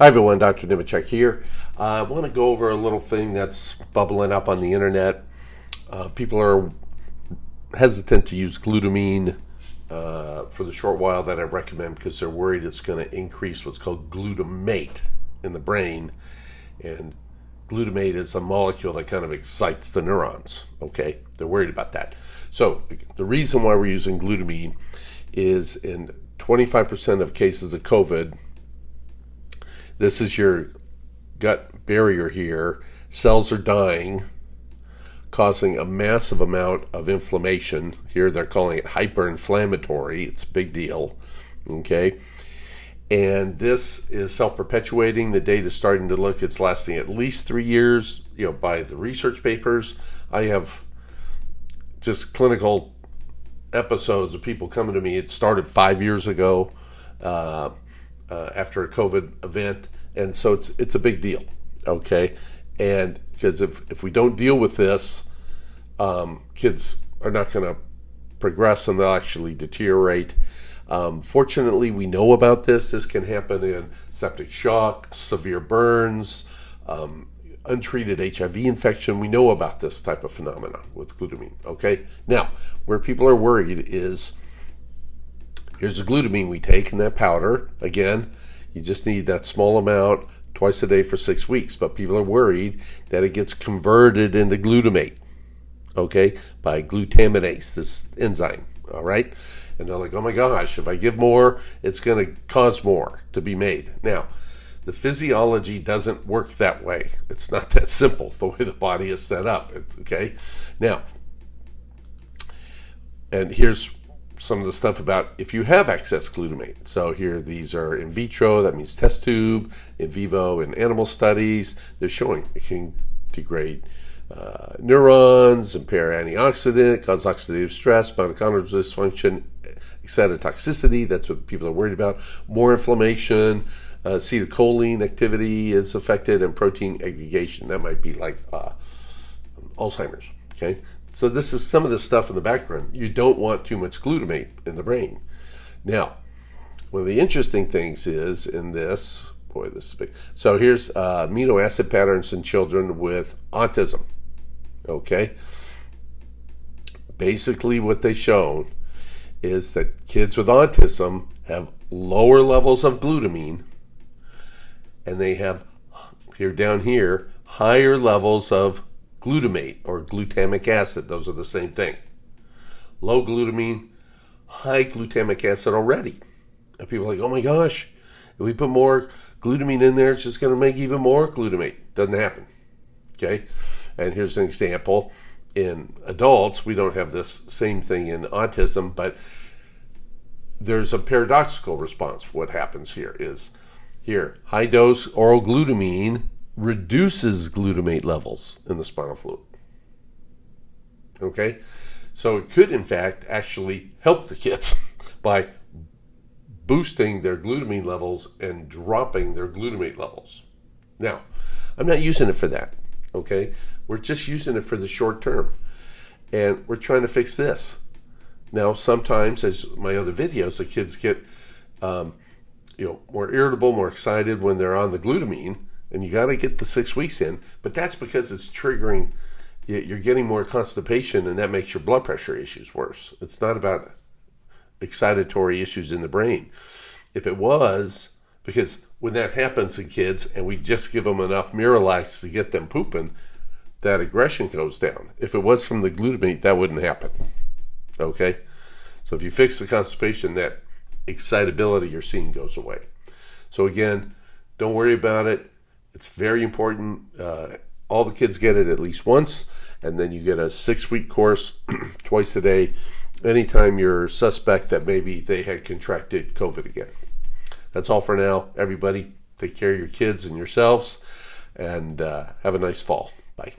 Hi everyone, Dr. Nemechek here. I want to go over a little thing that's bubbling up on the internet. People are hesitant to use glutamine for the short while that I recommend because they're worried it's going to increase what's called glutamate in the brain. And glutamate is a molecule that kind of excites the neurons. Okay, they're worried about that. So the reason why we're using glutamine is in 25% of cases of COVID, this is your gut barrier here. Cells are dying, causing a massive amount of inflammation. Here they're calling it hyperinflammatory. It's a big deal. Okay. And this is self-perpetuating. The data is starting to look, it's lasting at least 3 years, by the research papers. I have just clinical episodes of people coming to me. It started 5 years ago. After a COVID event, and so it's a big deal, okay? And because if we don't deal with this, kids are not going to progress and they'll actually deteriorate. Fortunately, we know about this. This can happen in septic shock, severe burns, untreated HIV infection. We know about this type of phenomena with glutamine, okay? Now, where people are worried is, here's the glutamine we take in that powder. Again, you just need that small amount twice a day for 6 weeks. But people are worried that it gets converted into glutamate, okay, by glutaminase, this enzyme, all right? And they're like, oh my gosh, if I give more, it's going to cause more to be made. Now, the physiology doesn't work that way. It's not that simple, the way the body is set up, okay? Now, and here's some of the stuff about if you have excess glutamate. So here, these are in vitro, that means test tube, in vivo, in animal studies. They're showing it can degrade neurons, impair antioxidant, cause oxidative stress, mitochondrial dysfunction, excitotoxicity. That's what people are worried about. More inflammation, acetylcholine activity is affected, and protein aggregation. That might be like Alzheimer's, okay? So this is some of the stuff in the background. You don't want too much glutamate in the brain. Now, one of the interesting things is in this, this is big. So here's amino acid patterns in children with autism. Okay. Basically what they've shown is that kids with autism have lower levels of glutamine, and they have, here down here, higher levels of glutamate or glutamic acid. Those are the same thing. Low glutamine, high glutamic acid already. And people are like, oh my gosh, if we put more glutamine in there, it's just going to make even more glutamate. Doesn't happen. Okay? And here's an example. In adults, we don't have this same thing in autism, but there's a paradoxical response. What happens here is, high dose oral glutamine reduces glutamate levels in the spinal fluid. Okay? So it could, in fact, actually help the kids by boosting their glutamine levels and dropping their glutamate levels. Now, I'm not using it for that, okay? We're just using it for the short term. And we're trying to fix this. Now, sometimes, as my other videos, the kids get more irritable, more excited when they're on the glutamine, and you got to get the 6 weeks in, but that's because it's triggering, you're getting more constipation, and that makes your blood pressure issues worse. It's not about excitatory issues in the brain. If it was, because when that happens in kids and we just give them enough Miralax to get them pooping, that aggression goes down. If it was from the glutamate, that wouldn't happen. Okay? So if you fix the constipation, that excitability you're seeing goes away. So again, don't worry about it. It's very important. All the kids get it at least once, and then you get a 6-week course twice a day anytime you're suspect that maybe they had contracted COVID again. That's all for now. Everybody, take care of your kids and yourselves, and have a nice fall. Bye.